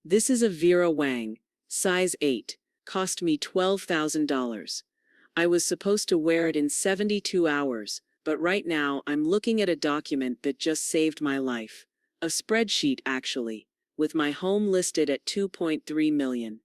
This is a Vera Wang, size 8, cost me $12,000. I was supposed to wear it in 72 hours, but right now I'm looking at a document that just saved my life. A spreadsheet, actually, with my home listed at 2.3 million.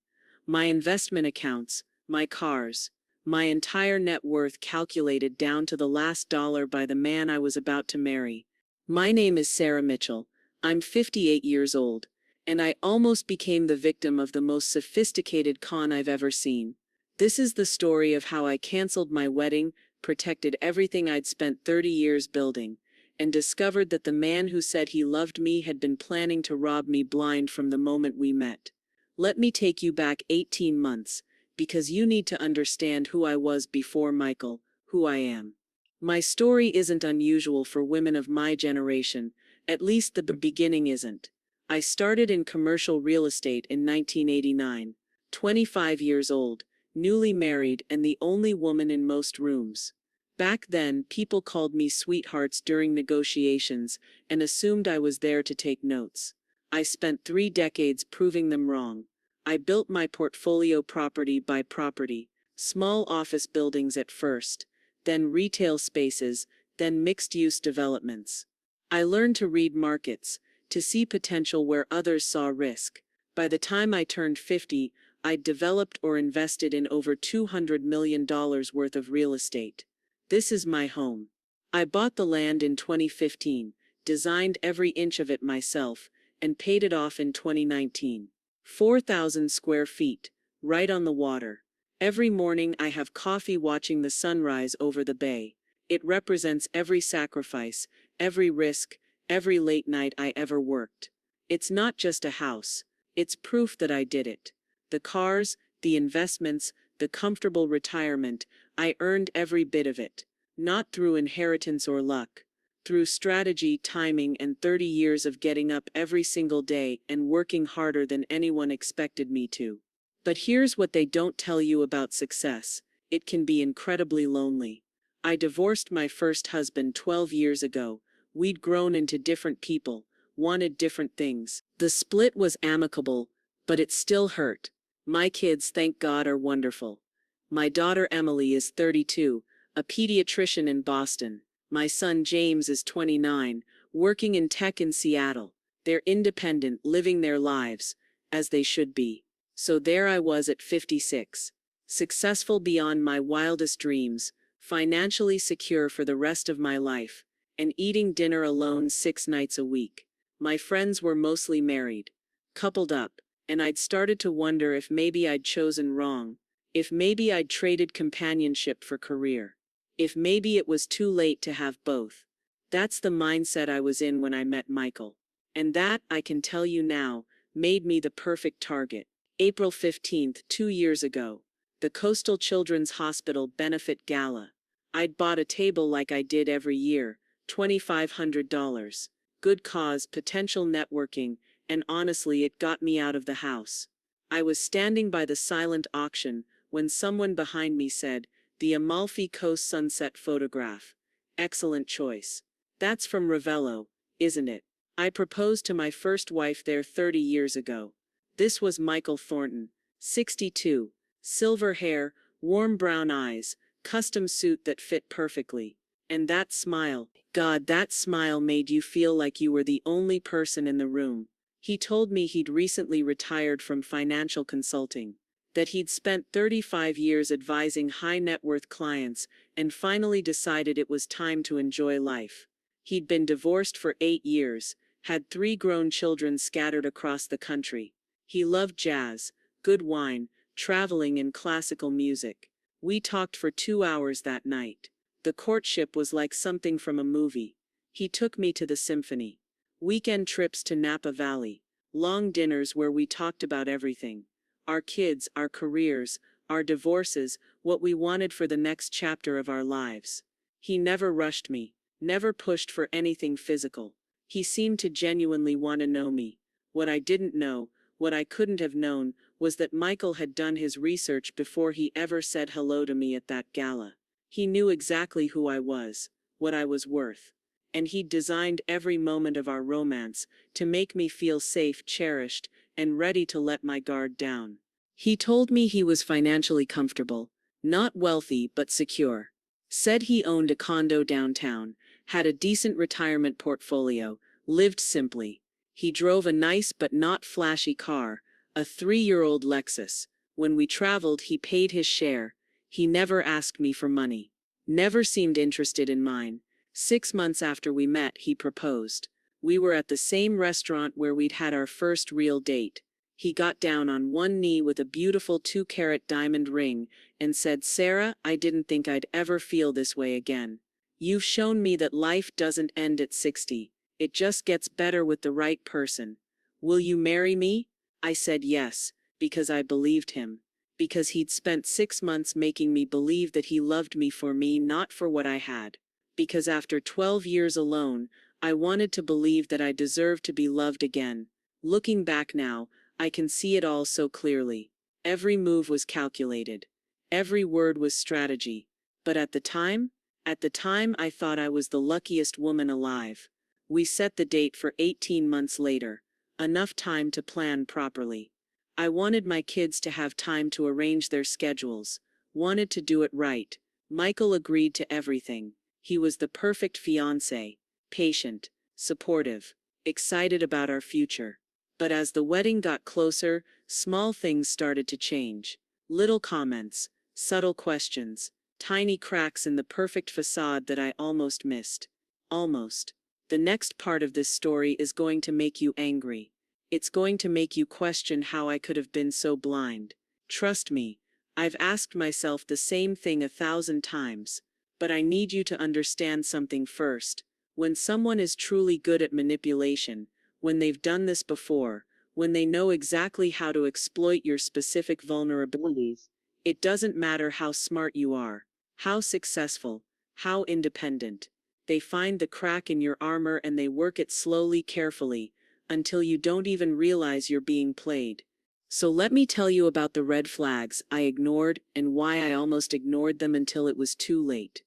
My investment accounts, my cars, my entire net worth calculated down to the last dollar by the man I was about to marry. My name is Sarah Mitchell. I'm 58 years old, and I almost became the victim of the most sophisticated con I've ever seen. This is the story of how I canceled my wedding, protected everything I'd spent 30 years building, and discovered that the man who said he loved me had been planning to rob me blind from the moment we met. Let me take you back 18 months, because you need to understand who I was before Michael, who I am. My story isn't unusual for women of my generation, at least the beginning isn't. I started in commercial real estate in 1989, 25 years old, newly married and the only woman in most rooms. Back then, people called me sweethearts during negotiations and assumed I was there to take notes. I spent 3 decades proving them wrong. I built my portfolio property by property, small office buildings at first, then retail spaces, then mixed-use developments. I learned to read markets, to see potential where others saw risk. By the time I turned 50, I'd developed or invested in over $200 million worth of real estate. This is my home. I bought the land in 2015, designed every inch of it myself, and paid it off in 2019. 4,000 square feet, right on the water. Every morning I have coffee watching the sunrise over the bay. It represents every sacrifice, every risk, every late night I ever worked. It's not just a house. It's proof that I did it. The cars, the investments, the comfortable retirement, I earned every bit of it. Not through inheritance or luck. Through strategy, timing, and 30 years of getting up every single day and working harder than anyone expected me to. But here's what they don't tell you about success. It can be incredibly lonely. I divorced my first husband 12 years ago. We'd grown into different people, wanted different things. The split was amicable, but it still hurt. My kids, thank God, are wonderful. My daughter Emily is 32, a pediatrician in Boston. My son James is 29, working in tech in Seattle. They're independent, living their lives, as they should be. So there I was at 56, successful beyond my wildest dreams, financially secure for the rest of my life, and eating dinner alone 6 nights a week. My friends were mostly married, coupled up, and I'd started to wonder if maybe I'd chosen wrong, if maybe I'd traded companionship for career, if maybe it was too late to have both. That's the mindset I was in when I met Michael. And that, I can tell you now, made me the perfect target. April 15th, 2 years ago. The Coastal Children's Hospital Benefit Gala. I'd bought a table like I did every year, $2,500. Good cause, potential networking, and honestly it got me out of the house. I was standing by the silent auction when someone behind me said, "The Amalfi Coast sunset photograph. Excellent choice. That's from Ravello, isn't it?" I proposed to my first wife there 30 years ago. This was Michael Thornton, 62, silver hair, warm brown eyes, custom suit that fit perfectly. And that smile, God, that smile made you feel like you were the only person in the room. He told me he'd recently retired from financial consulting, that he'd spent 35 years advising high net worth clients and finally decided it was time to enjoy life. He'd been divorced for 8 years, had 3 grown children scattered across the country. He loved jazz, good wine, traveling, and classical music. We talked for 2 hours that night. The courtship was like something from a movie. He took me to the symphony. Weekend trips to Napa Valley. Long dinners where we talked about everything. Our kids, our careers, our divorces, what we wanted for the next chapter of our lives. He never rushed me, never pushed for anything physical. He seemed to genuinely want to know me. What I didn't know, what I couldn't have known, was that Michael had done his research before he ever said hello to me at that gala. He knew exactly who I was, what I was worth. And he'd designed every moment of our romance to make me feel safe, cherished, and ready to let my guard down. He told me he was financially comfortable, not wealthy but secure. Said he owned a condo downtown, had a decent retirement portfolio, lived simply. He drove a nice but not flashy car, a 3-year-old Lexus. When we traveled, he paid his share. He never asked me for money. Never seemed interested in mine. 6 months after we met, he proposed. We were at the same restaurant where we'd had our first real date. He got down on one knee with a beautiful 2-carat diamond ring and said, "Sarah, I didn't think I'd ever feel this way again. You've shown me that life doesn't end at 60. It just gets better with the right person. Will you marry me?" I said yes, because I believed him. Because he'd spent 6 months making me believe that he loved me for me, not for what I had. Because after 12 years alone, I wanted to believe that I deserved to be loved again. Looking back now, I can see it all so clearly. Every move was calculated. Every word was strategy. But at the time I thought I was the luckiest woman alive. We set the date for 18 months later. Enough time to plan properly. I wanted my kids to have time to arrange their schedules. Wanted to do it right. Michael agreed to everything. He was the perfect fiancé. Patient, supportive, excited about our future. But as the wedding got closer, small things started to change. Little comments, subtle questions, tiny cracks in the perfect facade that I almost missed. Almost. The next part of this story is going to make you angry. It's going to make you question how I could have been so blind. Trust me, I've asked myself the same thing 1,000 times. But I need you to understand something first. When someone is truly good at manipulation, when they've done this before, when they know exactly how to exploit your specific vulnerabilities, it doesn't matter how smart you are, how successful, how independent. They find the crack in your armor and they work it slowly, carefully, until you don't even realize you're being played. So let me tell you about the red flags I ignored and why I almost ignored them until it was too late.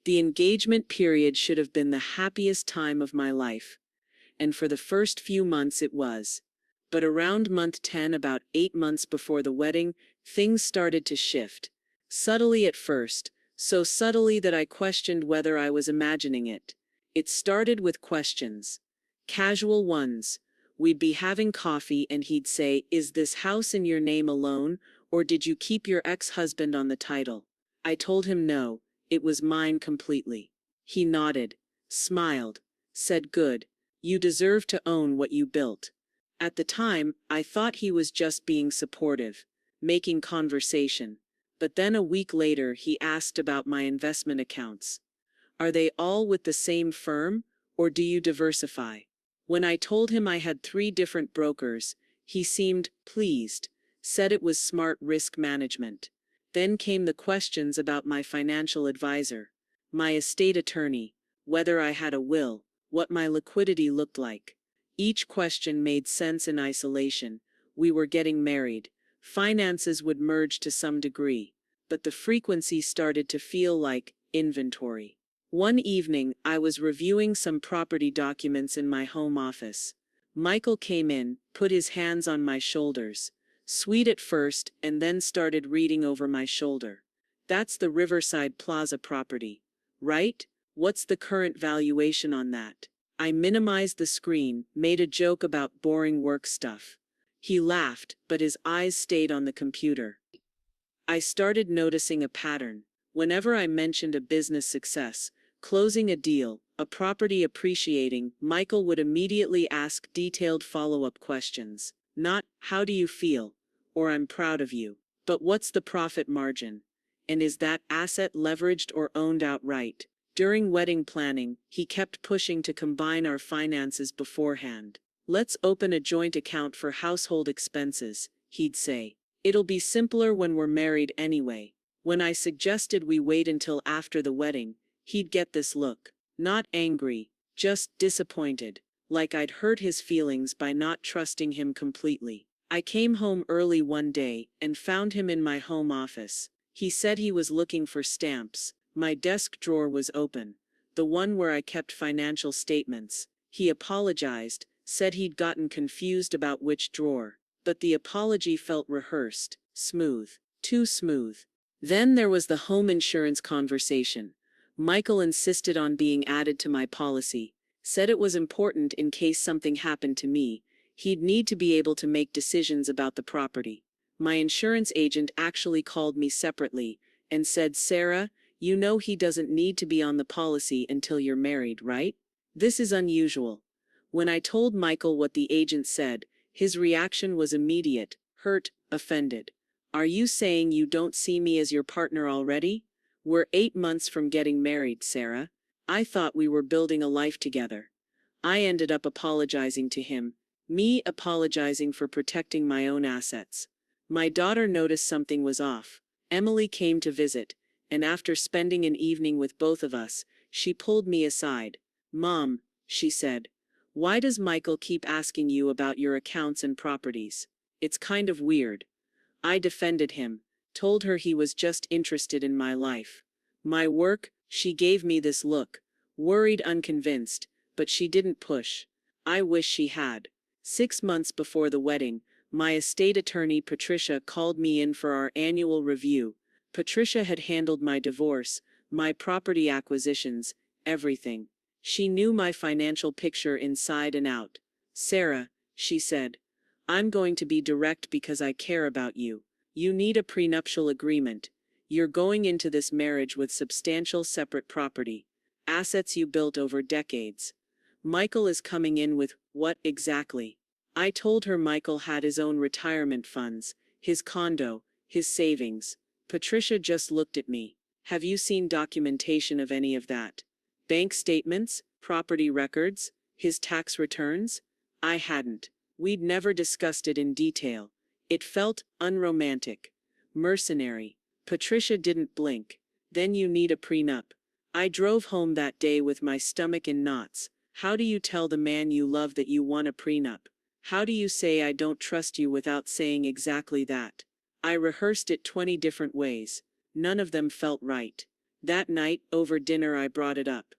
The engagement period should have been the happiest time of my life. And for the first few months it was. But around month 10, about 8 months before the wedding, things started to shift. Subtly at first, so subtly that I questioned whether I was imagining it. It started with questions. Casual ones. We'd be having coffee and he'd say, "Is this house in your name alone, or did you keep your ex-husband on the title?" I told him no, it was mine completely. He nodded, smiled, said, "Good. You deserve to own what you built." At the time, I thought he was just being supportive, making conversation. But then a week later, he asked about my investment accounts. "Are they all with the same firm, or do you diversify?" When I told him I had 3 different brokers, he seemed pleased, said it was smart risk management. Then came the questions about my financial advisor, my estate attorney, whether I had a will, what my liquidity looked like. Each question made sense in isolation. We were getting married. Finances would merge to some degree. But the frequency started to feel like inventory. One evening, I was reviewing some property documents in my home office. Michael came in, put his hands on my shoulders. Sweet at first, and then started reading over my shoulder. "That's the Riverside Plaza property, right? What's the current valuation on that?" I minimized the screen, made a joke about boring work stuff. He laughed, but his eyes stayed on the computer. I started noticing a pattern. Whenever I mentioned a business success, closing a deal, a property appreciating, Michael would immediately ask detailed follow-up questions. Not, "How do you feel?" or "I'm proud of you," but "What's the profit margin? And is that asset leveraged or owned outright?" During wedding planning, he kept pushing to combine our finances beforehand. "Let's open a joint account for household expenses," he'd say. "It'll be simpler when we're married anyway." When I suggested we wait until after the wedding, he'd get this look. Not angry, just disappointed, like I'd hurt his feelings by not trusting him completely. I came home early one day and found him in my home office. He said he was looking for stamps. My desk drawer was open, the one where I kept financial statements. He apologized, said he'd gotten confused about which drawer. But the apology felt rehearsed, smooth, too smooth. Then there was the home insurance conversation. Michael insisted on being added to my policy, said it was important in case something happened to me. He'd need to be able to make decisions about the property. My insurance agent actually called me separately and said, "Sarah, you know he doesn't need to be on the policy until you're married, right?" This is unusual. When I told Michael what the agent said, his reaction was immediate, hurt, offended. "Are you saying you don't see me as your partner already? We're 8 months from getting married, Sarah. I thought we were building a life together." I ended up apologizing to him, me apologizing for protecting my own assets. My daughter noticed something was off. Emily came to visit, and after spending an evening with both of us, she pulled me aside. "Mom," she said, "why does Michael keep asking you about your accounts and properties? It's kind of weird." I defended him, told her he was just interested in my life. My work. She gave me this look, worried, unconvinced, but she didn't push. I wish she had. 6 months before the wedding, my estate attorney Patricia called me in for our annual review. Patricia had handled my divorce, my property acquisitions, everything. She knew my financial picture inside and out. "Sarah," she said, "I'm going to be direct because I care about you. You need a prenuptial agreement. You're going into this marriage with substantial separate property, assets you built over decades. Michael is coming in with what exactly?" I told her Michael had his own retirement funds, his condo, his savings. Patricia just looked at me. "Have you seen documentation of any of that? Bank statements, property records, his tax returns?" I hadn't. We'd never discussed it in detail. It felt unromantic, mercenary. Patricia didn't blink. "Then you need a prenup." I drove home that day with my stomach in knots. How do you tell the man you love that you want a prenup? How do you say I don't trust you without saying exactly that? I rehearsed it 20 different ways. None of them felt right. That night, over dinner, I brought it up.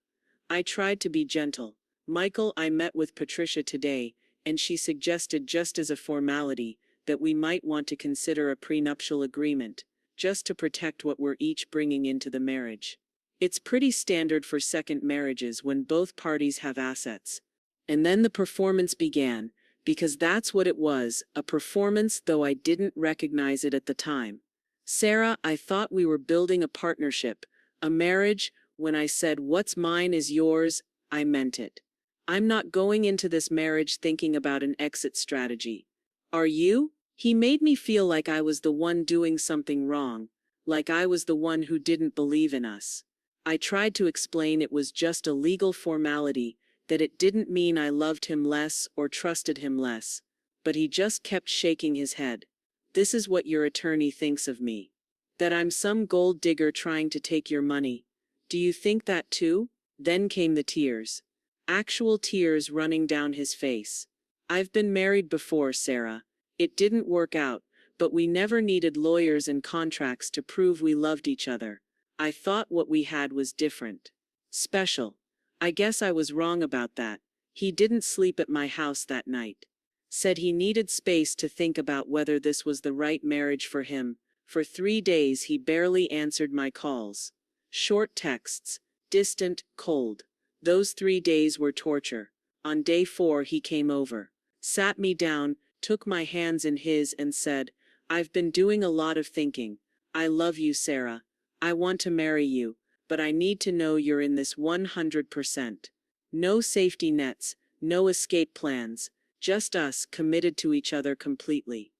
I tried to be gentle. "Michael, I met with Patricia today, and she suggested, just as a formality, that we might want to consider a prenuptial agreement, just to protect what we're each bringing into the marriage. It's pretty standard for second marriages when both parties have assets." And then the performance began, because that's what it was, a performance, though I didn't recognize it at the time. "Sarah, I thought we were building a partnership, a marriage. When I said what's mine is yours, I meant it. I'm not going into this marriage thinking about an exit strategy. Are you?" He made me feel like I was the one doing something wrong, like I was the one who didn't believe in us. I tried to explain it was just a legal formality, that it didn't mean I loved him less or trusted him less. But he just kept shaking his head. "This is what your attorney thinks of me. That I'm some gold digger trying to take your money. Do you think that too?" Then came the tears. Actual tears running down his face. "I've been married before, Sarah. It didn't work out, but we never needed lawyers and contracts to prove we loved each other. I thought what we had was different. Special. I guess I was wrong about that." He didn't sleep at my house that night. Said he needed space to think about whether this was the right marriage for him. For 3 days he barely answered my calls. Short texts, distant, cold. Those 3 days were torture. On day 4 he came over, sat me down, took my hands in his and said, "I've been doing a lot of thinking. I love you, Sarah. I want to marry you, but I need to know you're in this 100%. No safety nets, no escape plans, just us committed to each other completely."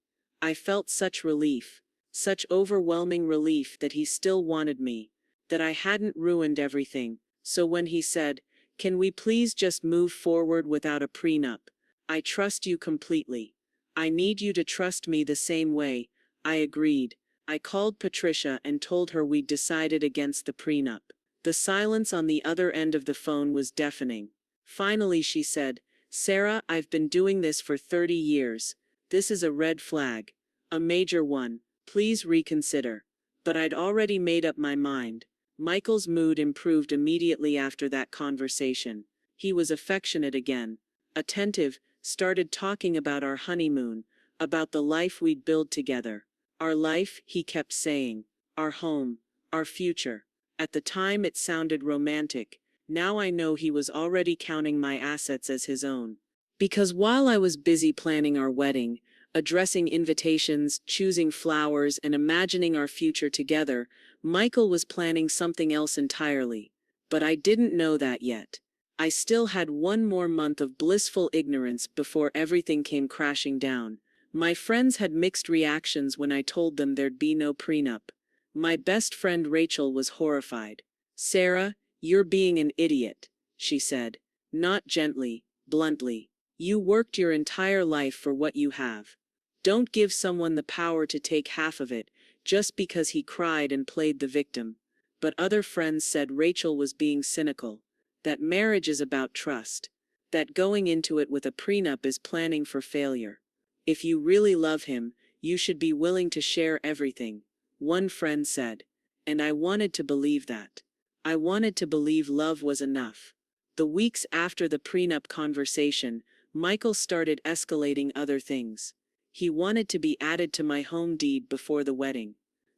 I felt such relief, such overwhelming relief that he still wanted me, that I hadn't ruined everything. So when he said, "Can we please just move forward without a prenup? I trust you completely. I need you to trust me the same way," I agreed. I called Patricia and told her we'd decided against the prenup. The silence on the other end of the phone was deafening. Finally she said, "Sarah, I've been doing this for 30 years. This is a red flag. A major one. Please reconsider." But I'd already made up my mind. Michael's mood improved immediately after that conversation. He was affectionate again. Attentive, started talking about our honeymoon, about the life we'd build together. Our life, he kept saying. Our home. Our future. At the time it sounded romantic. Now I know he was already counting my assets as his own. Because while I was busy planning our wedding, addressing invitations, choosing flowers, and imagining our future together, Michael was planning something else entirely. But I didn't know that yet. I still had one more month of blissful ignorance before everything came crashing down. My friends had mixed reactions when I told them there'd be no prenup. My best friend Rachel was horrified. "Sarah, you're being an idiot," she said. Not gently, bluntly. "You worked your entire life for what you have. Don't give someone the power to take half of it, just because he cried and played the victim." But other friends said Rachel was being cynical. That marriage is about trust. That going into it with a prenup is planning for failure. If you really love him, you should be willing to share everything, one friend said. And I wanted to believe that. I wanted to believe love was enough. The weeks after the prenup conversation, Michael started escalating other things. He wanted to be added to my home deed before the wedding.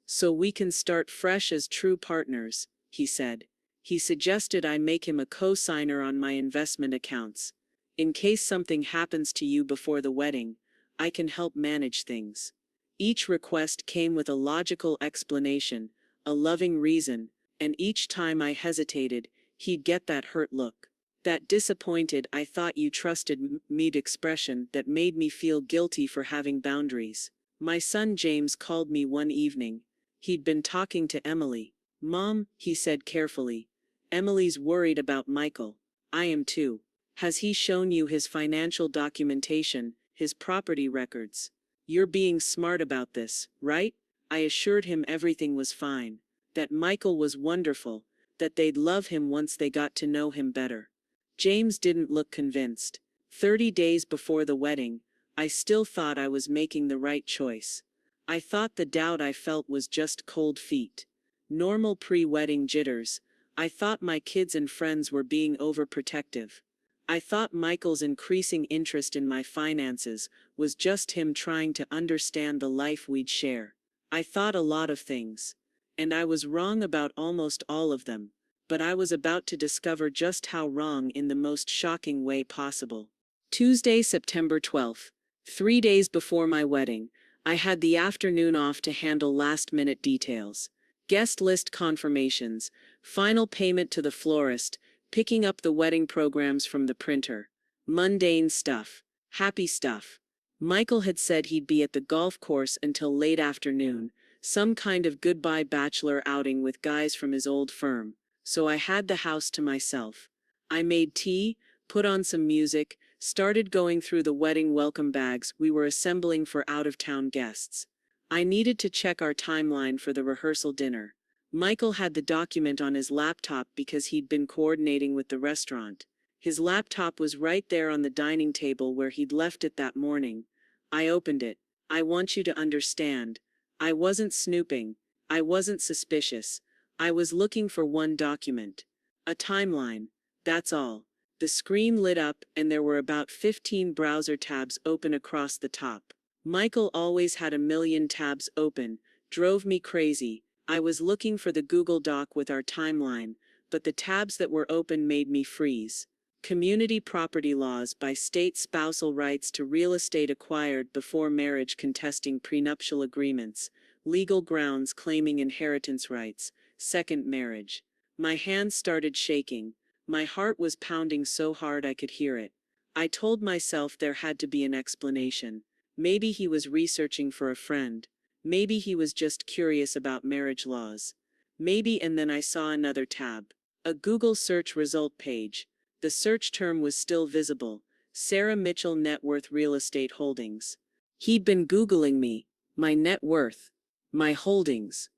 "So we can start fresh as true partners," he said. He suggested I make him a co-signer on my investment accounts. "In case something happens to you before the wedding, I can help manage things." Each request came with a logical explanation, a loving reason, and each time I hesitated, he'd get that hurt look. That disappointed "I thought you trusted me'd expression that made me feel guilty for having boundaries. My son James called me one evening. He'd been talking to Emily. "Mom," he said carefully, "Emily's worried about Michael. I am too. Has he shown you his financial documentation, his property records? You're being smart about this, right?" I assured him everything was fine. That Michael was wonderful, that they'd love him once they got to know him better. James didn't look convinced. 30 days before the wedding, I still thought I was making the right choice. I thought the doubt I felt was just cold feet. Normal pre-wedding jitters. I thought my kids and friends were being overprotective. I thought Michael's increasing interest in my finances was just him trying to understand the life we'd share. I thought a lot of things. And I was wrong about almost all of them. But I was about to discover just how wrong in the most shocking way possible. Tuesday, September 12th. 3 days before my wedding, I had the afternoon off to handle last-minute details. Guest list confirmations, final payment to the florist, picking up the wedding programs from the printer. Mundane stuff. Happy stuff. Michael had said he'd be at the golf course until late afternoon, some kind of goodbye bachelor outing with guys from his old firm. So I had the house to myself. I made tea, put on some music, started going through the wedding welcome bags we were assembling for out-of-town guests. I needed to check our timeline for the rehearsal dinner. Michael had the document on his laptop because he'd been coordinating with the restaurant. His laptop was right there on the dining table where he'd left it that morning. I opened it. I want you to understand. I wasn't snooping. I wasn't suspicious. I was looking for one document. A timeline. That's all. The screen lit up and there were about 15 browser tabs open across the top. Michael always had a million tabs open. Drove me crazy. I was looking for the Google Doc with our timeline, but the tabs that were open made me freeze. Community property laws by state, spousal rights to real estate acquired before marriage, contesting prenuptial agreements, legal grounds claiming inheritance rights, second marriage. My hands started shaking. My heart was pounding so hard I could hear it. I told myself there had to be an explanation. Maybe he was researching for a friend. Maybe he was just curious about marriage laws. Maybe. And then I saw another tab. A Google search result page. The search term was still visible. Sarah Mitchell Net Worth Real Estate Holdings. He'd been Googling me. My net worth. My holdings.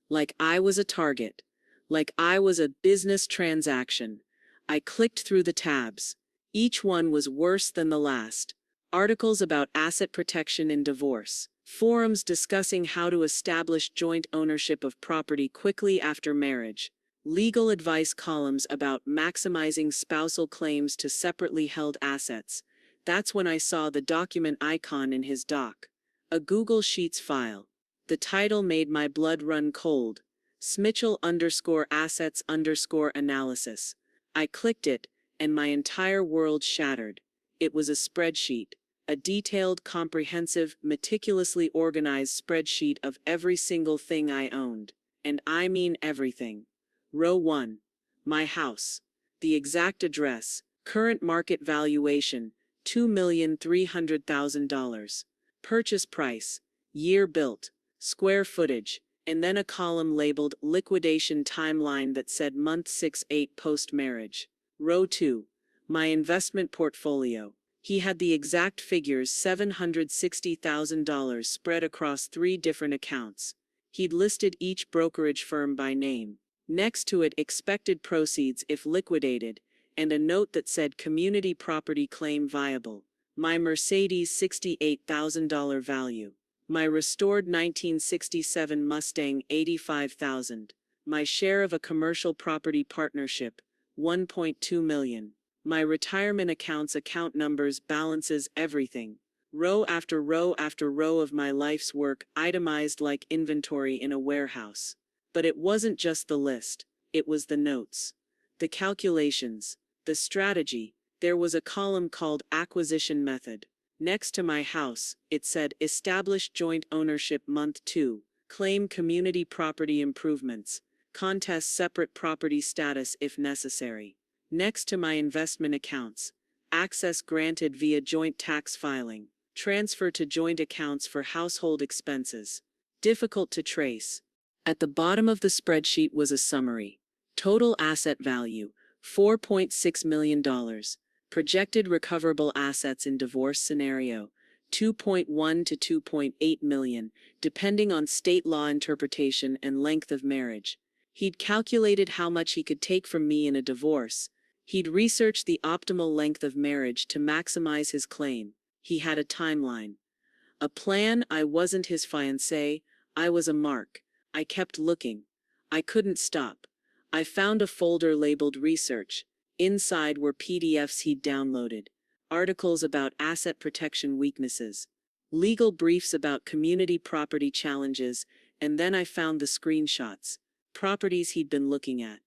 Like I was a target. Like I was a business transaction. I clicked through the tabs. Each one was worse than the last. Articles about asset protection in divorce. Forums discussing how to establish joint ownership of property quickly after marriage. Legal advice columns about maximizing spousal claims to separately held assets. That's when I saw the document icon in his doc. A Google Sheets file. The title made my blood run cold. Smitchell_assets_analysis. I clicked it, and my entire world shattered. It was a spreadsheet. A detailed, comprehensive, meticulously organized spreadsheet of every single thing I owned. And I mean everything. Row 1. My house. The exact address, current market valuation, $2,300,000. Purchase price, year built, square footage, and then a column labeled liquidation timeline that said month 6/8 post-marriage. Row 2. My investment portfolio. He had the exact figures, $760,000 spread across 3 different accounts. He'd listed each brokerage firm by name. Next to it, expected proceeds if liquidated, and a note that said community property claim viable. My Mercedes $68,000 value. My restored 1967 Mustang $85,000. My share of a commercial property partnership, $1.2 million. My retirement accounts, account numbers, balances, everything. Row after row after row of my life's work, itemized like inventory in a warehouse. But it wasn't just the list, it was the notes. The calculations. The strategy. There was a column called Acquisition Method. Next to my house, it said Establish Joint Ownership Month 2, Claim Community Property Improvements, Contest Separate Property Status if necessary. Next to my investment accounts, access granted via joint tax filing, transfer to joint accounts for household expenses. Difficult to trace. At the bottom of the spreadsheet was a summary. Total asset value, $4.6 million. Projected recoverable assets in divorce scenario, 2.1 to 2.8 million, depending on state law interpretation and length of marriage. He'd calculated how much he could take from me in a divorce. He'd researched the optimal length of marriage to maximize his claim. He had a timeline. A plan. I wasn't his fiancé, I was a mark. I kept looking. I couldn't stop. I found a folder labeled Research. Inside were PDFs he'd downloaded, articles about asset protection weaknesses, legal briefs about community property challenges, and then I found the screenshots. Properties he'd been looking at.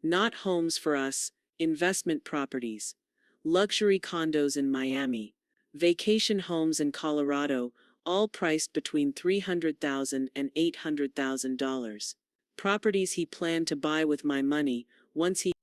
Not homes for us, investment properties. Luxury condos in Miami. Vacation homes in Colorado, all priced between $300,000 and $800,000. Properties he planned to buy with my money,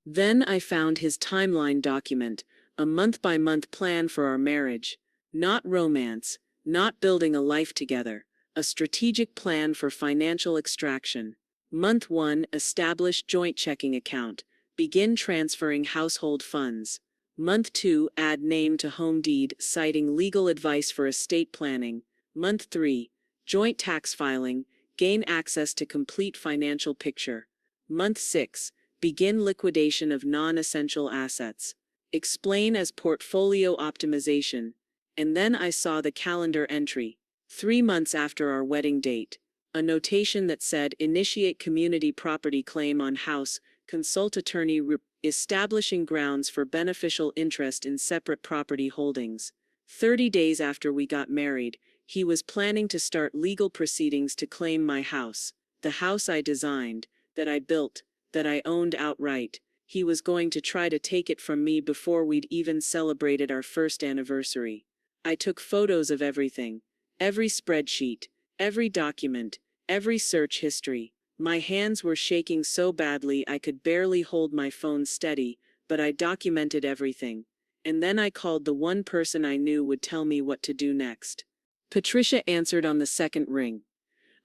Then I found his timeline document, a month-by-month plan for our marriage. Not romance, not building a life together, a strategic plan for financial extraction. Month 1, establish joint checking account, begin transferring household funds. Month 2, add name to home deed, citing legal advice for estate planning. Month 3, joint tax filing, gain access to complete financial picture. Month 6, begin liquidation of non-essential assets. Explain as portfolio optimization. And then I saw the calendar entry. 3 months after our wedding date. A notation that said, initiate community property claim on house, consult attorney, establishing grounds for beneficial interest in separate property holdings. 30 days after we got married, he was planning to start legal proceedings to claim my house. The house I designed, that I built, that I owned outright. He was going to try to take it from me before we'd even celebrated our first anniversary. I took photos of everything. Every spreadsheet, every document, every search history. My hands were shaking so badly I could barely hold my phone steady, but I documented everything. And then I called the one person I knew would tell me what to do next. Patricia answered on the second ring.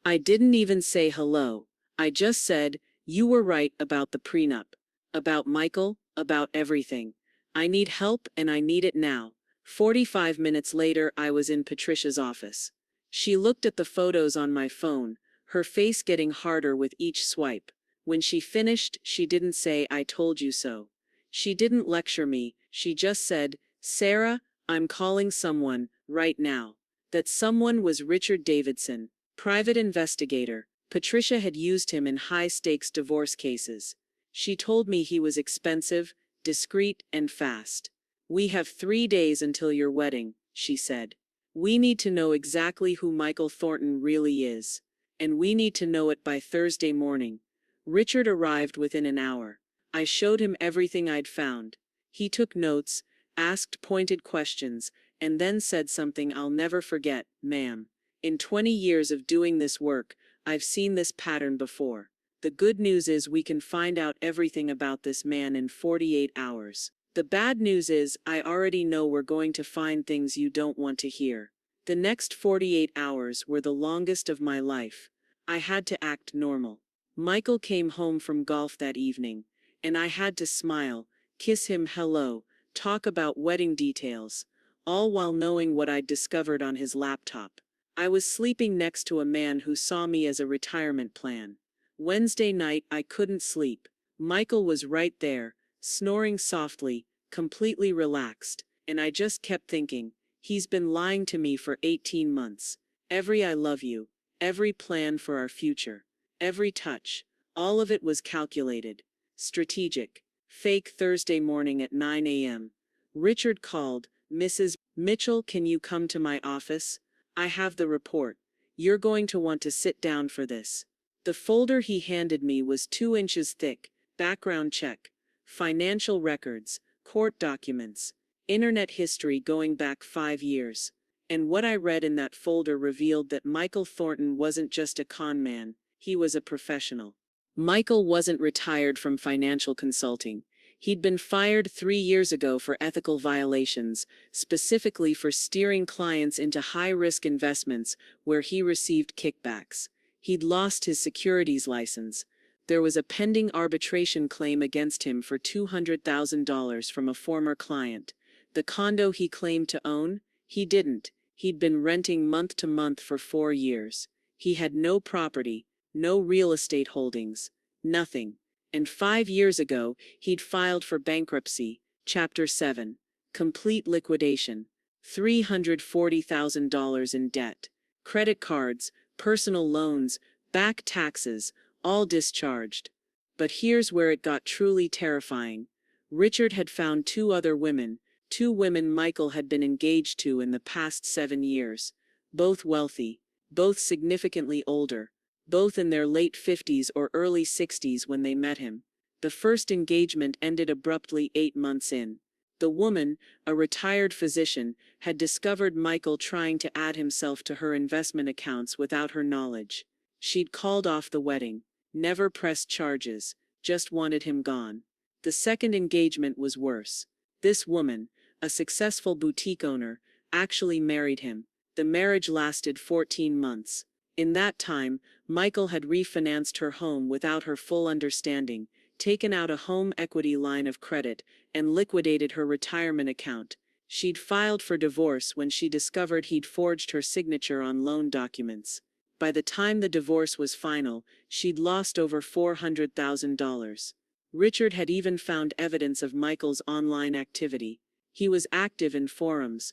I didn't even say hello. I just said, you were right about the prenup. About Michael, about everything. I need help and I need it now. 45 minutes later, I was in Patricia's office. She looked at the photos on my phone, her face getting harder with each swipe. When she finished, she didn't say, I told you so. She didn't lecture me, she just said, Sarah, I'm calling someone, right now. That someone was Richard Davidson, private investigator. Patricia had used him in high-stakes divorce cases. She told me he was expensive, discreet, and fast. "We have 3 days until your wedding," she said. "We need to know exactly who Michael Thornton really is. And we need to know it by Thursday morning." Richard arrived within an hour. I showed him everything I'd found. He took notes, asked pointed questions, and then said something I'll never forget. "Ma'am, in 20 years of doing this work, I've seen this pattern before. The good news is we can find out everything about this man in 48 hours. The bad news is I already know we're going to find things you don't want to hear." The next 48 hours were the longest of my life. I had to act normal. Michael came home from golf that evening, and I had to smile, kiss him hello, talk about wedding details, all while knowing what I'd discovered on his laptop. I was sleeping next to a man who saw me as a retirement plan. Wednesday night I couldn't sleep. Michael was right there, snoring softly, completely relaxed, and I just kept thinking, he's been lying to me for 18 months. Every "I love you," every plan for our future, every touch, all of it was calculated, strategic. Fake. Thursday morning at 9 a.m. Richard called. "Mrs. Mitchell, can you come to my office? I have the report. You're going to want to sit down for this." The folder he handed me was 2 inches thick. Background check, financial records, court documents, internet history going back 5 years. And what I read in that folder revealed that Michael Thornton wasn't just a con man, he was a professional. Michael wasn't retired from financial consulting. He'd been fired 3 years ago for ethical violations, specifically for steering clients into high-risk investments where he received kickbacks. He'd lost his securities license. There was a pending arbitration claim against him for $200,000 from a former client. The condo he claimed to own? He didn't. He'd been renting month to month for 4 years. He had no property, no real estate holdings, nothing. And 5 years ago, he'd filed for bankruptcy, Chapter 7, complete liquidation, $340,000 in debt, credit cards, personal loans, back taxes, all discharged. But here's where it got truly terrifying. Richard had found 2 other women, 2 women Michael had been engaged to in the past 7 years. Both wealthy, both significantly older, both in their late 50s or early 60s when they met him. The first engagement ended abruptly 8 months in. The woman, a retired physician, had discovered Michael trying to add himself to her investment accounts without her knowledge. She'd called off the wedding, never pressed charges, just wanted him gone. The second engagement was worse. This woman, a successful boutique owner, actually married him. The marriage lasted 14 months. In that time, Michael had refinanced her home without her full understanding, taken out a home equity line of credit, and liquidated her retirement account. She'd filed for divorce when she discovered he'd forged her signature on loan documents. By the time the divorce was final, she'd lost over $400,000. Richard had even found evidence of Michael's online activity. He was active in forums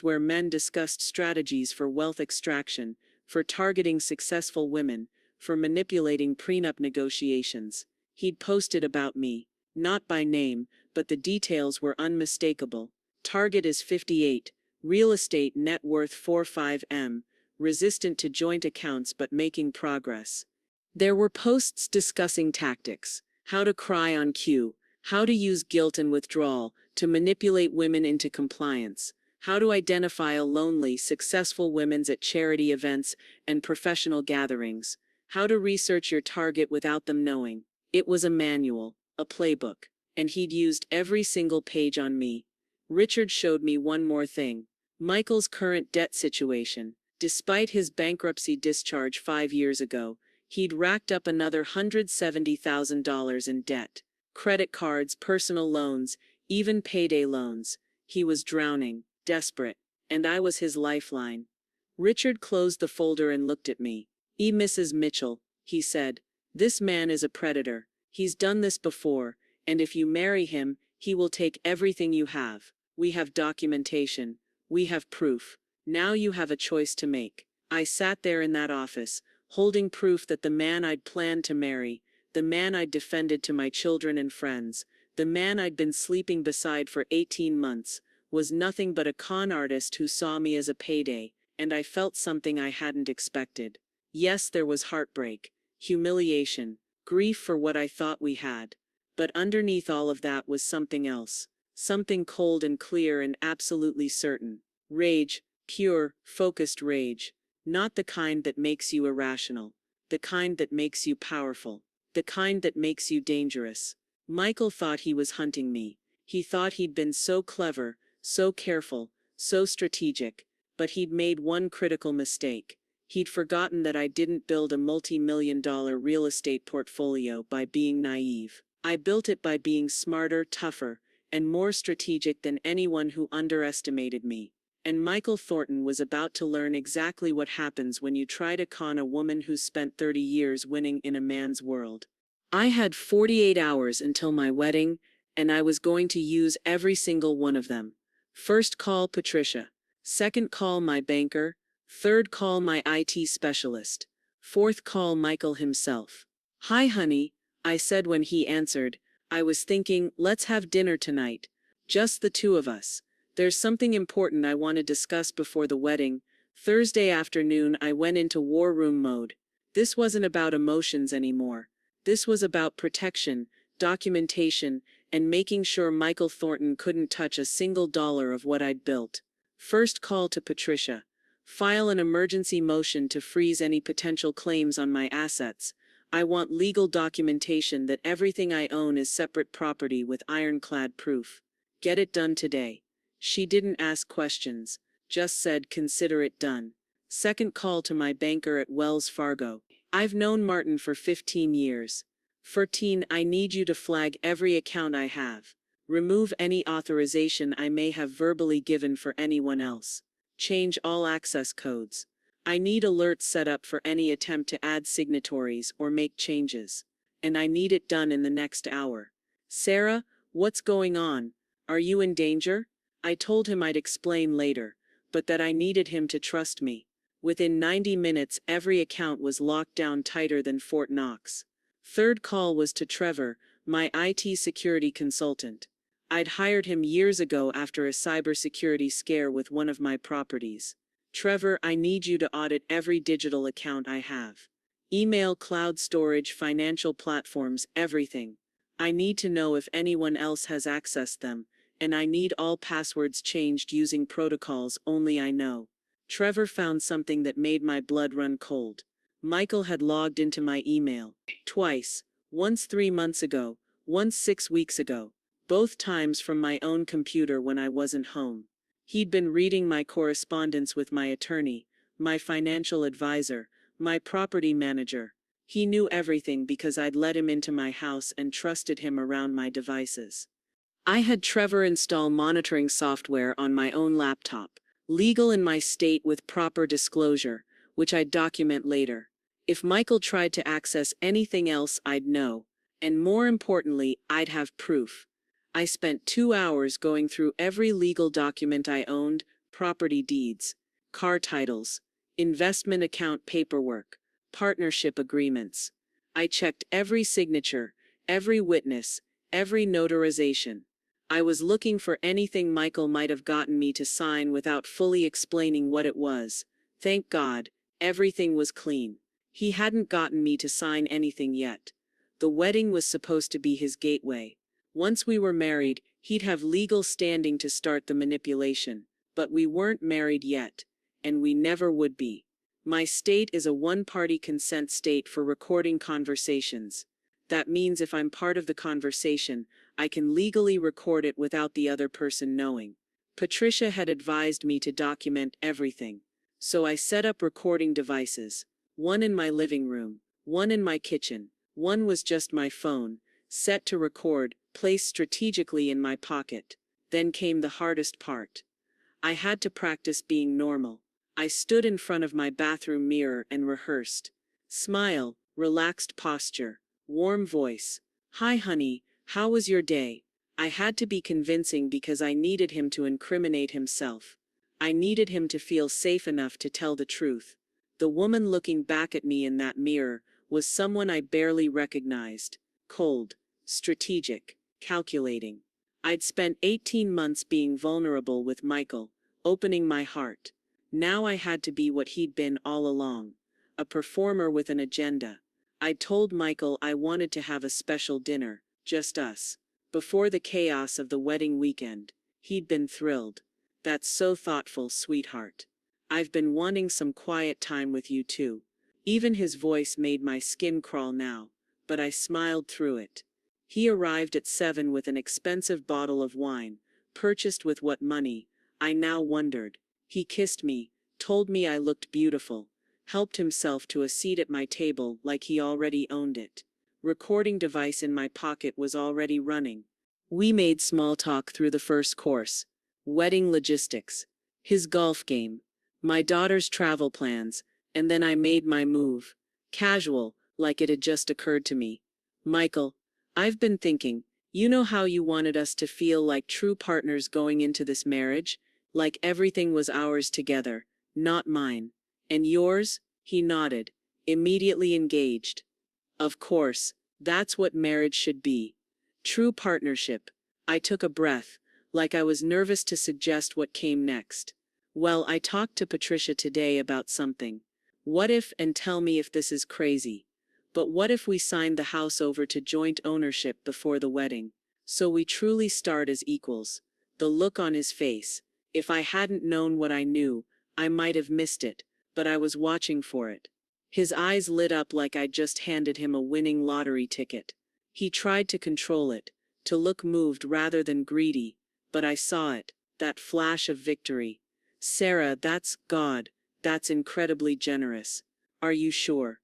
where men discussed strategies for wealth extraction, for targeting successful women, for manipulating prenup negotiations. He'd posted about me, not by name, but the details were unmistakable. Target is 58, real estate net worth 45M, resistant to joint accounts but making progress. There were posts discussing tactics, how to cry on cue, how to use guilt and withdrawal to manipulate women into compliance, how to identify lonely, successful women at charity events and professional gatherings, how to research your target without them knowing. It was a manual, a playbook, and he'd used every single page on me. Richard showed me one more thing. Michael's current debt situation. Despite his bankruptcy discharge 5 years ago, he'd racked up another $170,000 in debt. Credit cards, personal loans, even payday loans. He was drowning, desperate, and I was his lifeline. Richard closed the folder and looked at me. "Mrs. Mitchell," he said, "this man is a predator. He's done this before, and if you marry him, he will take everything you have. We have documentation. We have proof. Now you have a choice to make." I sat there in that office, holding proof that the man I'd planned to marry, the man I'd defended to my children and friends, The man I'd been sleeping beside for 18 months was nothing but a con artist who saw me as a payday, and I felt something I hadn't expected. Yes, there was heartbreak, humiliation, grief for what I thought we had. But underneath all of that was something else. Something cold and clear and absolutely certain. Rage, pure, focused rage. Not the kind that makes you irrational. The kind that makes you powerful. The kind that makes you dangerous. Michael thought he was hunting me. He thought he'd been so clever, so careful, so strategic. But he'd made one critical mistake. He'd forgotten that I didn't build a multi-million-dollar real estate portfolio by being naive. I built it by being smarter, tougher, and more strategic than anyone who underestimated me. And Michael Thornton was about to learn exactly what happens when you try to con a woman who spent 30 years winning in a man's world. I had 48 hours until my wedding, and I was going to use every single one of them. First call Patricia. Second call my banker. Third call my IT specialist. Fourth call Michael himself. "Hi, honey," I said when he answered. "I was thinking, let's have dinner tonight. Just the two of us. There's something important I want to discuss before the wedding." Thursday afternoon, I went into war room mode. This wasn't about emotions anymore. This was about protection, documentation, and making sure Michael Thornton couldn't touch a single dollar of what I'd built. First call to Patricia. File an emergency motion to freeze any potential claims on my assets. I want legal documentation that everything I own is separate property with ironclad proof. Get it done today. She didn't ask questions, just said consider it done. Second call to my banker at Wells Fargo. I've known Martin for 15 years. 14, I need you to flag every account I have. Remove any authorization I may have verbally given for anyone else. Change all access codes. I need alerts set up for any attempt to add signatories or make changes. And I need it done in the next hour. Sarah, what's going on? Are you in danger? I told him I'd explain later, but that I needed him to trust me. Within 90 minutes, every account was locked down tighter than Fort Knox. Third call was to Trevor, my IT security consultant. I'd hired him years ago after a cybersecurity scare with one of my properties. Trevor, I need you to audit every digital account I have. Email, cloud storage, financial platforms, everything. I need to know if anyone else has accessed them, and I need all passwords changed using protocols only I know. Trevor found something that made my blood run cold. Michael had logged into my email. Twice. Once 3 months ago, once 6 weeks ago. Both times from my own computer when I wasn't home. He'd been reading my correspondence with my attorney, my financial advisor, my property manager. He knew everything because I'd let him into my house and trusted him around my devices. I had Trevor install monitoring software on my own laptop, legal in my state with proper disclosure, which I'd document later. If Michael tried to access anything else, I'd know. And more importantly, I'd have proof. I spent 2 hours going through every legal document I owned, property deeds, car titles, investment account paperwork, partnership agreements. I checked every signature, every witness, every notarization. I was looking for anything Michael might have gotten me to sign without fully explaining what it was. Thank God, everything was clean. He hadn't gotten me to sign anything yet. The wedding was supposed to be his gateway. Once we were married, he'd have legal standing to start the manipulation. But we weren't married yet, and we never would be. My state is a one-party consent state for recording conversations. That means if I'm part of the conversation, I can legally record it without the other person knowing. Patricia had advised me to document everything. So I set up recording devices. One in my living room, one in my kitchen, one was just my phone, set to record, placed strategically in my pocket. Then came the hardest part. I had to practice being normal. I stood in front of my bathroom mirror and rehearsed. Smile, relaxed posture, warm voice. "Hi, honey, how was your day?" I had to be convincing because I needed him to incriminate himself. I needed him to feel safe enough to tell the truth. The woman looking back at me in that mirror was someone I barely recognized. Cold, strategic, calculating. I'd spent 18 months being vulnerable with Michael, opening my heart. Now I had to be what he'd been all along, a performer with an agenda. I told Michael I wanted to have a special dinner, just us. Before the chaos of the wedding weekend, he'd been thrilled. That's so thoughtful, sweetheart. I've been wanting some quiet time with you too. Even his voice made my skin crawl now, but I smiled through it. He arrived at 7 with an expensive bottle of wine, purchased with what money, I now wondered. He kissed me, told me I looked beautiful, helped himself to a seat at my table like he already owned it. Recording device in my pocket was already running. We made small talk through the first course. Wedding logistics, his golf game, my daughter's travel plans, and then I made my move. Casual, like it had just occurred to me. Michael, I've been thinking, you know how you wanted us to feel like true partners going into this marriage? Like everything was ours together, not mine. And yours? He nodded, immediately engaged. Of course, that's what marriage should be. True partnership. I took a breath, like I was nervous to suggest what came next. Well, I talked to Patricia today about something. What if, and tell me if this is crazy, but what if we signed the house over to joint ownership before the wedding? So we truly start as equals. The look on his face. If I hadn't known what I knew, I might have missed it, but I was watching for it. His eyes lit up like I'd just handed him a winning lottery ticket. He tried to control it, to look moved rather than greedy, but I saw it, that flash of victory. Sarah, that's God, that's incredibly generous. Are you sure?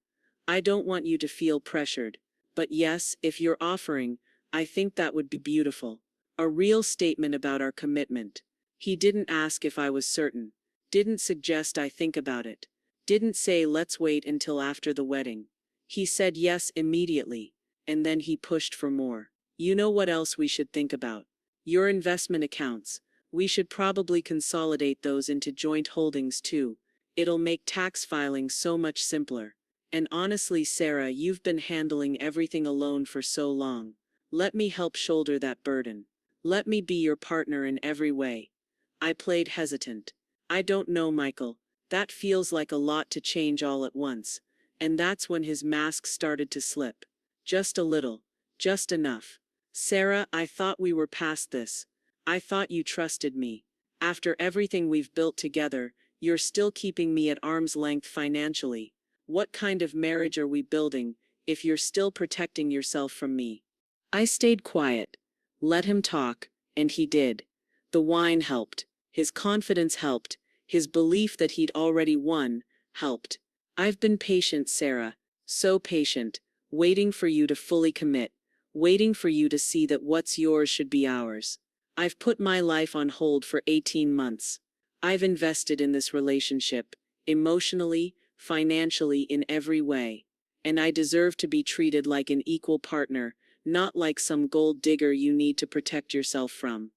I don't want you to feel pressured, but yes, if you're offering, I think that would be beautiful. A real statement about our commitment. He didn't ask if I was certain, didn't suggest I think about it, didn't say let's wait until after the wedding. He said yes immediately, and then he pushed for more. You know what else we should think about? Your investment accounts. We should probably consolidate those into joint holdings too. It'll make tax filing so much simpler. And honestly, Sarah, you've been handling everything alone for so long. Let me help shoulder that burden. Let me be your partner in every way. I played hesitant. I don't know, Michael. That feels like a lot to change all at once. And that's when his mask started to slip. Just a little. Just enough. Sarah, I thought we were past this. I thought you trusted me. After everything we've built together, you're still keeping me at arm's length financially. What kind of marriage are we building, if you're still protecting yourself from me? I stayed quiet. Let him talk, and he did. The wine helped. His confidence helped. His belief that he'd already won helped. I've been patient, Sarah. So patient. Waiting for you to fully commit. Waiting for you to see that what's yours should be ours. I've put my life on hold for 18 months. I've invested in this relationship, emotionally, financially, in every way. And I deserve to be treated like an equal partner, not like some gold digger you need to protect yourself from.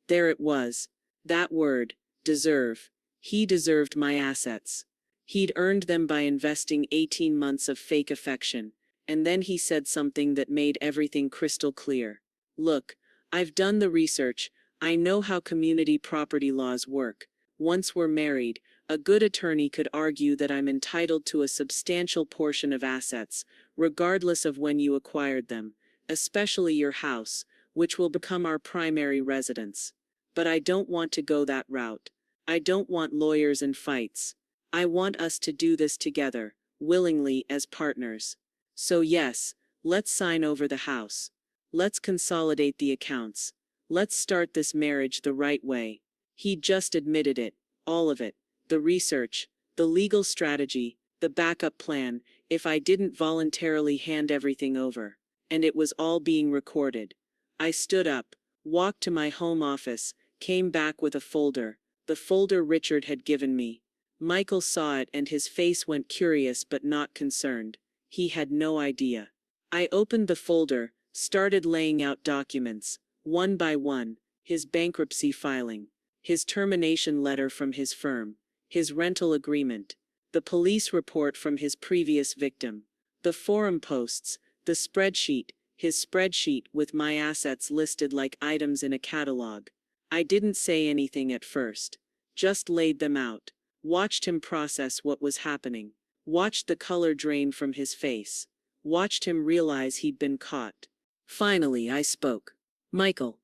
There it was. That word, deserve. He deserved my assets. He'd earned them by investing 18 months of fake affection. And then he said something that made everything crystal clear. Look, I've done the research. I know how community property laws work. Once we're married, a good attorney could argue that I'm entitled to a substantial portion of assets, regardless of when you acquired them, especially your house, which will become our primary residence. But I don't want to go that route. I don't want lawyers and fights. I want us to do this together, willingly as partners. So yes, let's sign over the house. Let's consolidate the accounts. Let's start this marriage the right way. He just admitted it, all of it. The research, the legal strategy, the backup plan, if I didn't voluntarily hand everything over. And it was all being recorded. I stood up, walked to my home office, came back with a folder, the folder Richard had given me. Michael saw it and his face went curious but not concerned. He had no idea. I opened the folder, started laying out documents, one by one, his bankruptcy filing, his termination letter from his firm, his rental agreement, the police report from his previous victim, the forum posts, the spreadsheet, his spreadsheet with my assets listed like items in a catalog. I didn't say anything at first, just laid them out, watched him process what was happening, watched the color drain from his face, watched him realize he'd been caught. Finally, I spoke. Michael,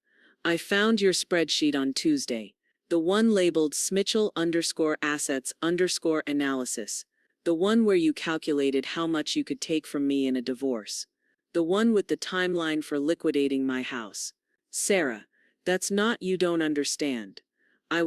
I found your spreadsheet on Tuesday, the one labeled Smitchell_assets_analysis, the one where you calculated how much you could take from me in a divorce, the one with the timeline for liquidating my house. Sarah, that's not you don't understand. I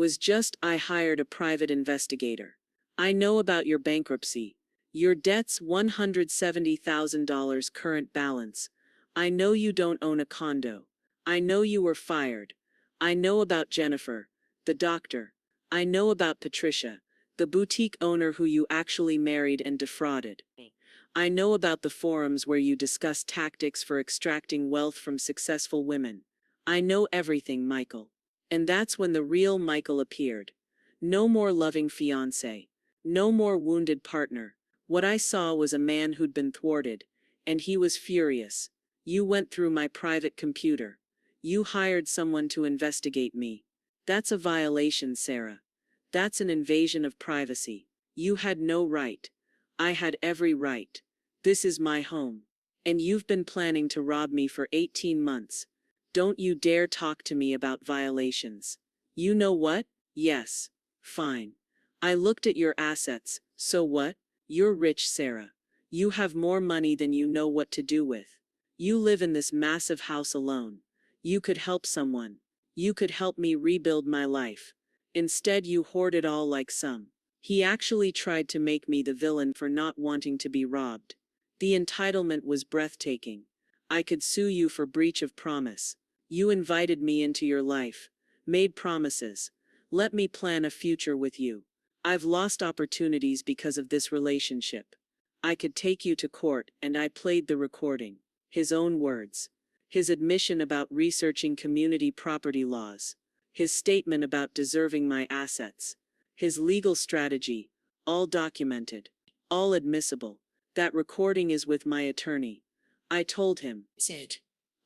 hired a private investigator. I know about your bankruptcy, your debt's $170,000 current balance. I know you don't own a condo. I know you were fired. I know about Jennifer, the doctor. I know about Patricia, the boutique owner who you actually married and defrauded. I know about the forums where you discuss tactics for extracting wealth from successful women. I know everything, Michael. And that's when the real Michael appeared. No more loving fiancé. No more wounded partner. What I saw was a man who'd been thwarted, and he was furious. You went through my private computer. You hired someone to investigate me. That's a violation, Sarah. That's an invasion of privacy. You had no right. I had every right. This is my home. And you've been planning to rob me for 18 months. Don't you dare talk to me about violations. You know what? Yes. Fine. I looked at your assets, so what? You're rich, Sarah. You have more money than you know what to do with. You live in this massive house alone. You could help someone. You could help me rebuild my life. Instead, you hoard it all like some. He actually tried to make me the villain for not wanting to be robbed. The entitlement was breathtaking. I could sue you for breach of promise. You invited me into your life, made promises. Let me plan a future with you. I've lost opportunities because of this relationship. I could take you to court, and I played the recording. His own words. His admission about researching community property laws. His statement about deserving my assets. His legal strategy, all documented, all admissible. That recording is with my attorney. I told him. Sid.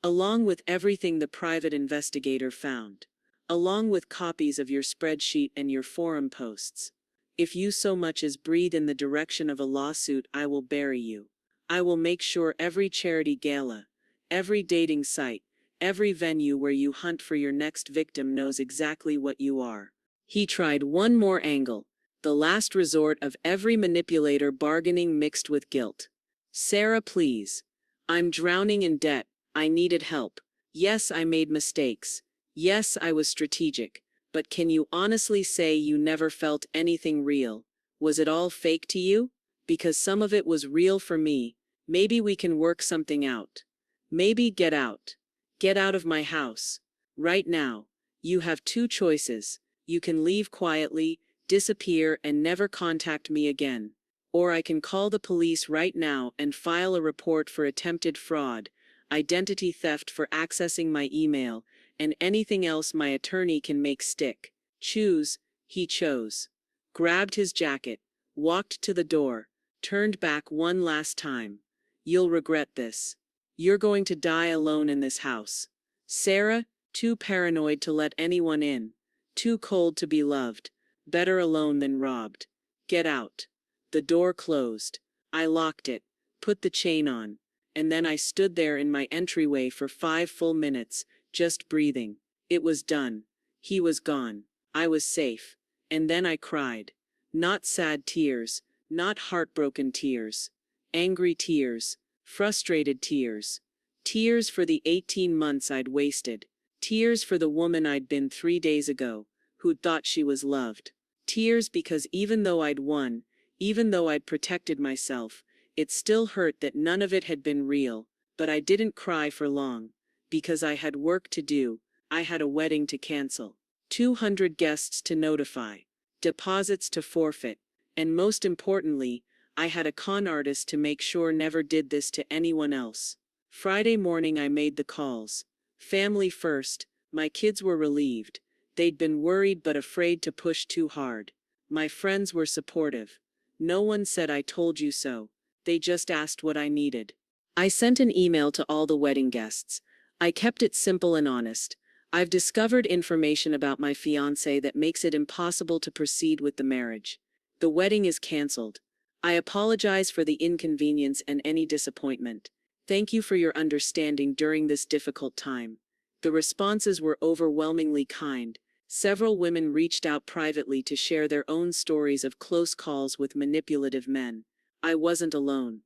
Along with everything the private investigator found. Along with copies of your spreadsheet and your forum posts. If you so much as breathe in the direction of a lawsuit, I will bury you. I will make sure every charity gala, every dating site, every venue where you hunt for your next victim knows exactly what you are. He tried one more angle, the last resort of every manipulator bargaining mixed with guilt. Sarah, please. I'm drowning in debt. I needed help. Yes, I made mistakes. Yes, I was strategic. But can you honestly say you never felt anything real? Was it all fake to you? Because some of it was real for me. Maybe we can work something out. Maybe get out. Get out of my house. Right now. You have two choices. You can leave quietly, disappear, and never contact me again. Or I can call the police right now and file a report for attempted fraud, identity theft for accessing my email, and anything else my attorney can make stick. Choose. He chose. Grabbed his jacket, walked to the door, turned back one last time. You'll regret this. You're going to die alone in this house. Sarah, too paranoid to let anyone in. Too cold to be loved. Better alone than robbed. Get out. The door closed. I locked it, put the chain on, and then I stood there in my entryway for 5 full minutes, just breathing. It was done. He was gone. I was safe. And then I cried. Not sad tears, not heartbroken tears. Angry tears. Frustrated tears. Tears for the 18 months I'd wasted. Tears for the woman I'd been 3 days ago, who'd thought she was loved. Tears because even though I'd won, even though I'd protected myself, it still hurt that none of it had been real. But I didn't cry for long. Because I had work to do. I had a wedding to cancel. 200 guests to notify. Deposits to forfeit. And most importantly, I had a con artist to make sure never did this to anyone else. Friday morning I made the calls. Family first. My kids were relieved. They'd been worried but afraid to push too hard. My friends were supportive. No one said I told you so. They just asked what I needed. I sent an email to all the wedding guests. I kept it simple and honest. I've discovered information about my fiancé that makes it impossible to proceed with the marriage. The wedding is canceled. I apologize for the inconvenience and any disappointment. Thank you for your understanding during this difficult time. The responses were overwhelmingly kind. Several women reached out privately to share their own stories of close calls with manipulative men. I wasn't alone.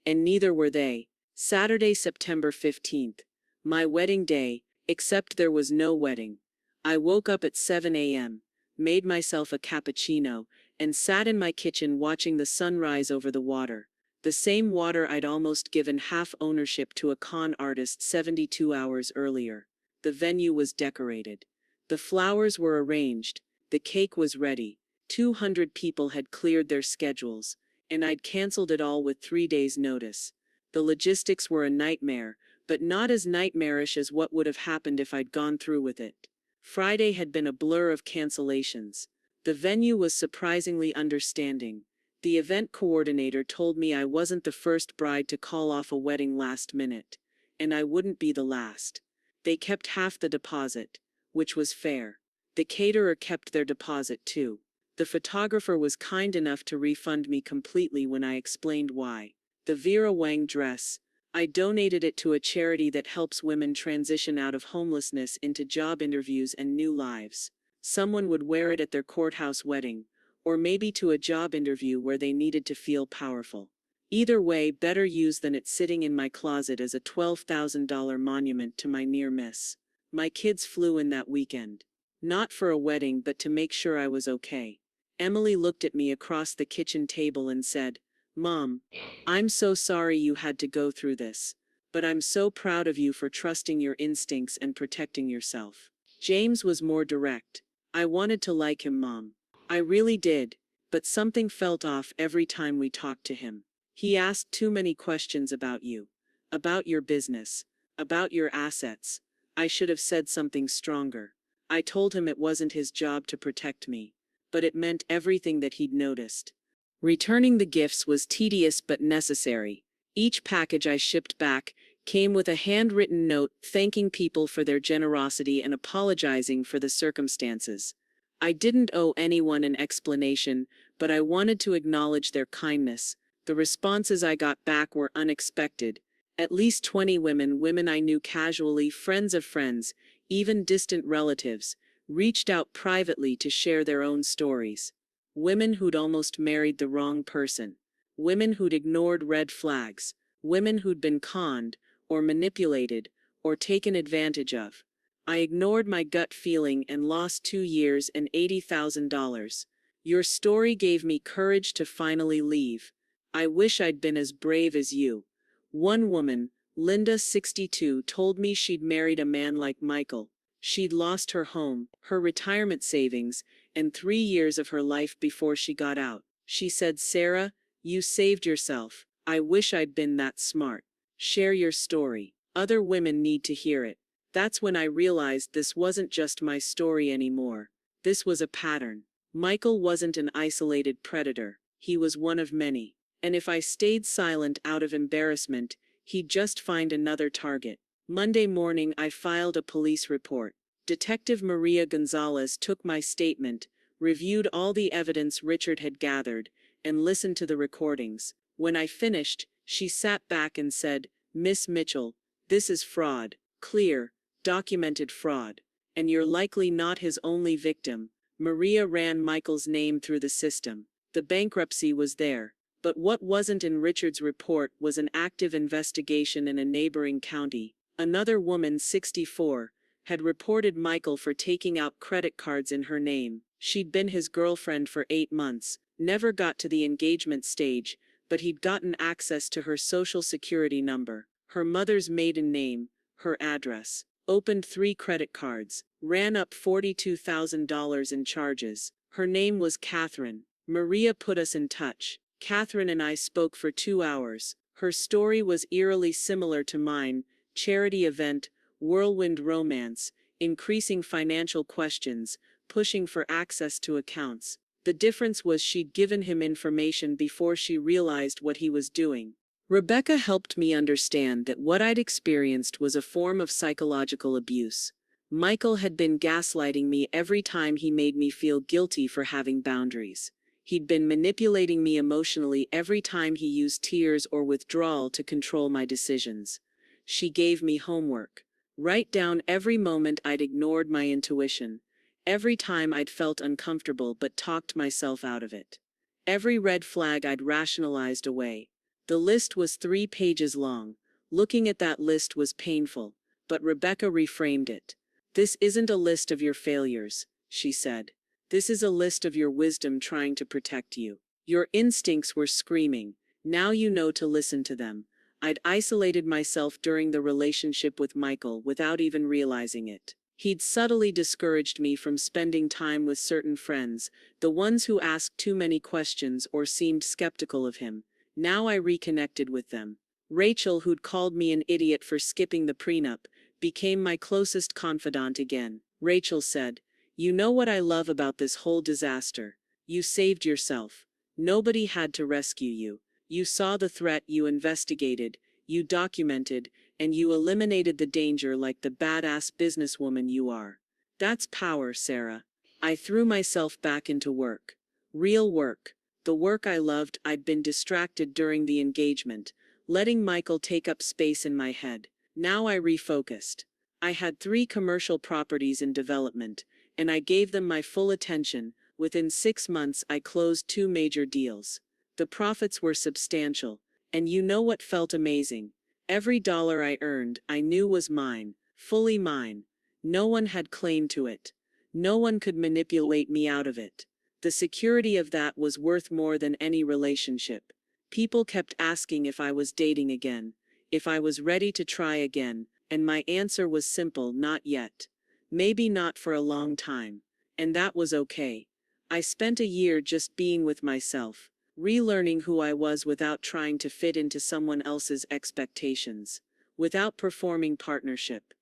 And neither were they. Saturday, September 15th. My wedding day, except there was no wedding. I woke up at 7 a.m., made myself a cappuccino, and sat in my kitchen watching the sunrise over the water. The same water I'd almost given half ownership to a con artist 72 hours earlier. The venue was decorated. The flowers were arranged. The cake was ready. 200 people had cleared their schedules, and I'd canceled it all with 3 days' notice. The logistics were a nightmare, but not as nightmarish as what would have happened if I'd gone through with it. Friday had been a blur of cancellations. The venue was surprisingly understanding. The event coordinator told me I wasn't the first bride to call off a wedding last minute, and I wouldn't be the last. They kept half the deposit, which was fair. The caterer kept their deposit too. The photographer was kind enough to refund me completely when I explained why. The Vera Wang dress, I donated it to a charity that helps women transition out of homelessness into job interviews and new lives. Someone would wear it at their courthouse wedding, or maybe to a job interview where they needed to feel powerful. Either way, better use than it sitting in my closet as a $12,000 monument to my near miss. My kids flew in that weekend. Not for a wedding, but to make sure I was okay. Emily looked at me across the kitchen table and said, "Mom, I'm so sorry you had to go through this, but I'm so proud of you for trusting your instincts and protecting yourself." James was more direct. "I wanted to like him, Mom. I really did, but something felt off every time we talked to him. He asked too many questions about you, about your business, about your assets. I should have said something stronger. I told him it wasn't his job to protect me, but it meant everything that he'd noticed." Returning the gifts was tedious but necessary. Each package I shipped back came with a handwritten note thanking people for their generosity and apologizing for the circumstances. I didn't owe anyone an explanation, but I wanted to acknowledge their kindness. The responses I got back were unexpected. At least 20 women I knew casually, friends of friends, even distant relatives, reached out privately to share their own stories. Women who'd almost married the wrong person. Women who'd ignored red flags. Women who'd been conned, or manipulated, or taken advantage of. I ignored my gut feeling and lost 2 years and $80,000. Your story gave me courage to finally leave. I wish I'd been as brave as you. One woman, Linda, 62, told me she'd married a man like Michael. She'd lost her home, her retirement savings, and 3 years of her life before she got out. She said, "Sarah, you saved yourself. I wish I'd been that smart." Share your story. Other women need to hear it. That's when I realized this wasn't just my story anymore. This was a pattern. Michael wasn't an isolated predator. He was one of many. And if I stayed silent out of embarrassment, he'd just find another target. Monday morning, I filed a police report. Detective Maria Gonzalez took my statement, reviewed all the evidence Richard had gathered, and listened to the recordings. When I finished, she sat back and said, "Miss Mitchell, this is fraud. Clear, documented fraud. And you're likely not his only victim." Maria ran Michael's name through the system. The bankruptcy was there. But what wasn't in Richard's report was an active investigation in a neighboring county. Another woman, 64, had reported Michael for taking out credit cards in her name. She'd been his girlfriend for 8 months, never got to the engagement stage, but he'd gotten access to her social security number, her mother's maiden name, her address, opened 3 credit cards, ran up $42,000 in charges. Her name was Catherine. Maria put us in touch. Catherine and I spoke for 2 hours. Her story was eerily similar to mine: charity event, whirlwind romance, increasing financial questions, pushing for access to accounts. The difference was she'd given him information before she realized what he was doing. Rebecca helped me understand that what I'd experienced was a form of psychological abuse. Michael had been gaslighting me every time he made me feel guilty for having boundaries. He'd been manipulating me emotionally every time he used tears or withdrawal to control my decisions. She gave me homework. Write down every moment I'd ignored my intuition, every time I'd felt uncomfortable but talked myself out of it, every red flag I'd rationalized away. The list was 3 pages long. Looking at that list was painful, but Rebecca reframed it. This isn't a list of your failures, she said. This is a list of your wisdom trying to protect you. Your instincts were screaming. Now you know to listen to them. I'd isolated myself during the relationship with Michael without even realizing it. He'd subtly discouraged me from spending time with certain friends, the ones who asked too many questions or seemed skeptical of him. Now I reconnected with them. Rachel, who'd called me an idiot for skipping the prenup, became my closest confidant again. Rachel said, "You know what I love about this whole disaster? You saved yourself. Nobody had to rescue you. You saw the threat, you investigated, you documented, and you eliminated the danger like the badass businesswoman you are. That's power, Sarah." I threw myself back into work. Real work. The work I loved. I'd been distracted during the engagement, letting Michael take up space in my head. Now I refocused. I had 3 commercial properties in development, and I gave them my full attention. Within 6 months, I closed 2 major deals. The profits were substantial, and you know what felt amazing? Every dollar I earned, I knew was mine, fully mine. No one had claim to it. No one could manipulate me out of it. The security of that was worth more than any relationship. People kept asking if I was dating again, if I was ready to try again, and my answer was simple: not yet. Maybe not for a long time. And that was okay. I spent a year just being with myself, relearning who I was without trying to fit into someone else's expectations, without performing partnership,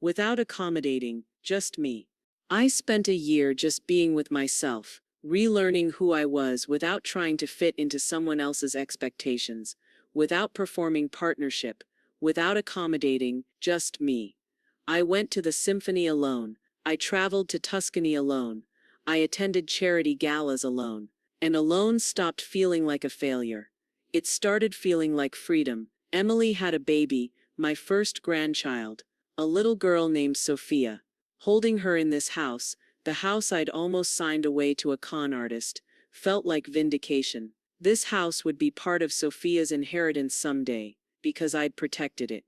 without accommodating, just me. I spent a year just being with myself, relearning who I was without trying to fit into someone else's expectations, without performing partnership, without accommodating, just me. I went to the symphony alone. I traveled to Tuscany alone. I attended charity galas alone. And alone stopped feeling like a failure. It started feeling like freedom. Emily had a baby, my first grandchild, a little girl named Sophia. Holding her in this house, the house I'd almost signed away to a con artist, felt like vindication. This house would be part of Sophia's inheritance someday, because I'd protected it.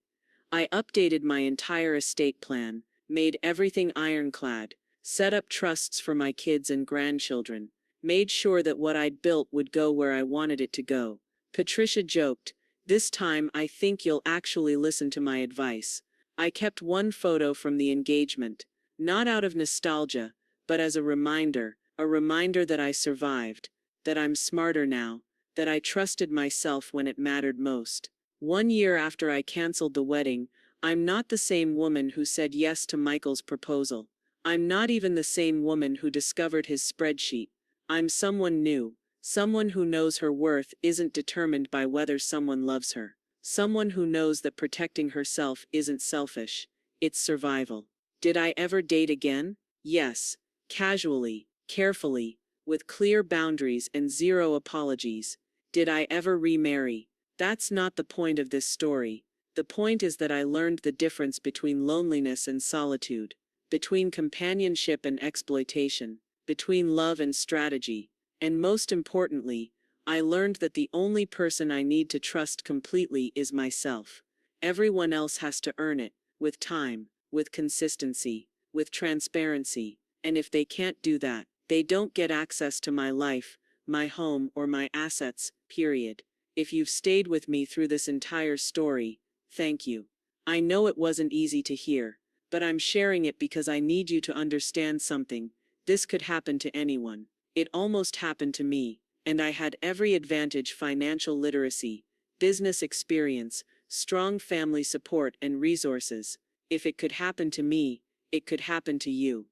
I updated my entire estate plan, made everything ironclad, set up trusts for my kids and grandchildren, made sure that what I'd built would go where I wanted it to go. Patricia joked, "This time I think you'll actually listen to my advice." I kept one photo from the engagement, not out of nostalgia, but as a reminder that I survived, that I'm smarter now, that I trusted myself when it mattered most. 1 year after I canceled the wedding, I'm not the same woman who said yes to Michael's proposal. I'm not even the same woman who discovered his spreadsheet. I'm someone new, someone who knows her worth isn't determined by whether someone loves her, someone who knows that protecting herself isn't selfish, it's survival. Did I ever date again? Yes, casually, carefully, with clear boundaries and zero apologies. Did I ever remarry? That's not the point of this story. The point is that I learned the difference between loneliness and solitude, between companionship and exploitation, between love and strategy, and most importantly, I learned that the only person I need to trust completely is myself. Everyone else has to earn it, with time, with consistency, with transparency, and if they can't do that, they don't get access to my life, my home, or my assets, period. If you've stayed with me through this entire story, thank you. I know it wasn't easy to hear, but I'm sharing it because I need you to understand something. This could happen to anyone. It almost happened to me, and I had every advantage: financial literacy, business experience, strong family support, and resources. If it could happen to me, it could happen to you.